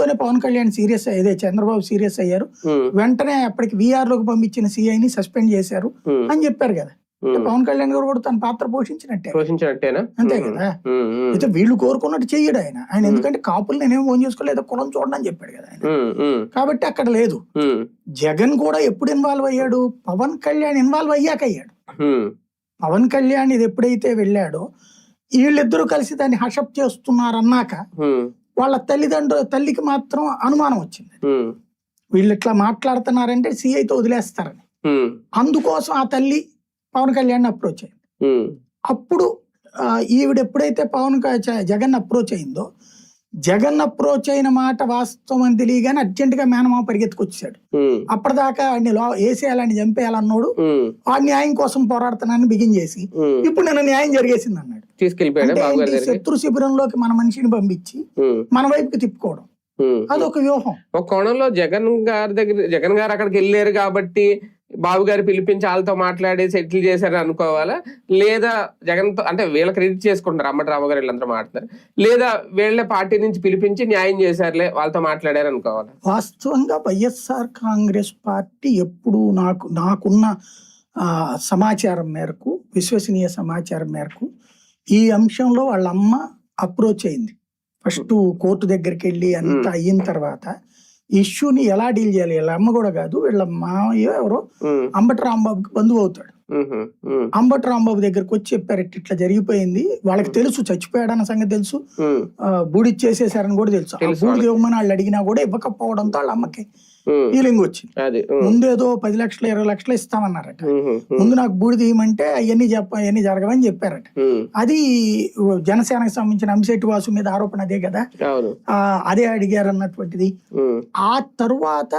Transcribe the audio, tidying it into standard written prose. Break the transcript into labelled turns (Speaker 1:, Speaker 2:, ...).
Speaker 1: తోనే Pawan Kalyan serious అయ్యేదే, Chandrababu serious అయ్యారు. వెంటనే అప్పటికి విఆర్ లోకి పంపించిన సిఐని సస్పెండ్ చేశారు అని చెప్పారు కదా. పవన్ కళ్యాణ్ గారు కూడా తన పాత్ర పోషించినట్టేనా, అంతే కదా. అయితే వీళ్ళు కోరుకున్నట్టు చెయ్యడు ఆయన. ఎందుకంటే కాపులు నేనేం ఫోన్ చేసుకోలేదు, కులం చూడండి అని చెప్పాడు కదా ఆయన. కాబట్టి అక్కడ లేదు. జగన్ కూడా ఎప్పుడు ఇన్వాల్వ్ అయ్యాడు, పవన్ కళ్యాణ్ ఇన్వాల్వ్ అయ్యాక అయ్యాడు. పవన్ కళ్యాణ్ ఇది ఎప్పుడైతే వెళ్ళాడో వీళ్ళిద్దరూ కలిసి దాన్ని హషప్ చేస్తున్నారు అన్నాక వాళ్ళ తల్లికి మాత్రం అనుమానం వచ్చింది. వీళ్ళు ఇట్లా మాట్లాడుతున్నారంటే సిఐతో వదిలేస్తారని. అందుకోసం ఆ తల్లి పవన్ కళ్యాణ్ అప్రోచ్ అయింది. అప్పుడు ఈవిడ ఎప్పుడైతే జగన్ అప్రోచ్ అయిందో, జగన్ అప్రోచ్ అయిన మాట వాస్తవం అని తెలియగానే అర్జెంట్ గా మేనమామ పరిగెత్తుకొచ్చాడు. అప్పటిదాకా వాడిని వేసేయాలని చంపేయాలన్నాడు. ఆ న్యాయం కోసం పోరాడుతున్నానని బిగించేసి ఇప్పుడు నేను న్యాయం జరిగేసింది అన్నాడు. శత్రు శిబిరంలోకి మన మనిషిని పంపించి మన వైపుకి తిప్పుకోవడం అదొక వ్యూహం.
Speaker 2: ఒక కోణంలో జగన్ గారు అక్కడికి వెళ్ళారు కాబట్టి బాబు గారు పిలిపించి వాళ్ళతో మాట్లాడి సెటిల్ చేశారని అనుకోవాలా, లేదా జగన్ తో అంటే వీళ్ళ క్రెడిట్ చేసుకుంటారు అంబటి రాంబాబు గారు వీళ్ళందరూ మాట్లాడారు, లేదా వీళ్ళ పార్టీ నుంచి పిలిపించి న్యాయం చేశారులే వాళ్ళతో మాట్లాడారు అనుకోవాలా?
Speaker 1: వాస్తవంగా వైఎస్ఆర్ కాంగ్రెస్ పార్టీ ఎప్పుడు నాకున్న సమాచారం మేరకు, విశ్వసనీయ సమాచారం మేరకు ఈ అంశంలో వాళ్ళ అమ్మ అప్రోచ్ అయింది. ఫస్ట్ కోర్టు దగ్గరికి వెళ్ళి అంతా అయిన తర్వాత ఇష్యూని ఎలా డీల్ చేయాలి, వీళ్ళ అమ్మ కూడా కాదు, వీళ్ళ మామయ్య ఎవరో అంబటి రాంబాబుకి బంధువు అవుతాడు. అంబటి రాంబాబు దగ్గరకు వచ్చి చెప్పారు, ఇట్లా జరిగిపోయింది. వాళ్ళకి తెలుసు చచ్చిపోయాడన్న సంగతి తెలుసు, బూడిచ్చేసేసారని కూడా తెలుసు. బూడిది ఇవ్వమని వాళ్ళు అడిగినా కూడా ఇవ్వకపోవడంతో వాళ్ళ అమ్మకి ఫీలింగ్ వచ్చింది. ముందేదో 10 లక్షలు 20 లక్షలు ఇస్తామన్నారట. ముందు నాకు బూడిది ఇవ్వమంటే అవన్నీ జరగవని చెప్పారట. అది జనసేనకు సంబంధించిన అంశెట్టి వాసు మీద ఆరోపణ అదే కదా, అదే అడిగారు అన్నటువంటిది. ఆ తరువాత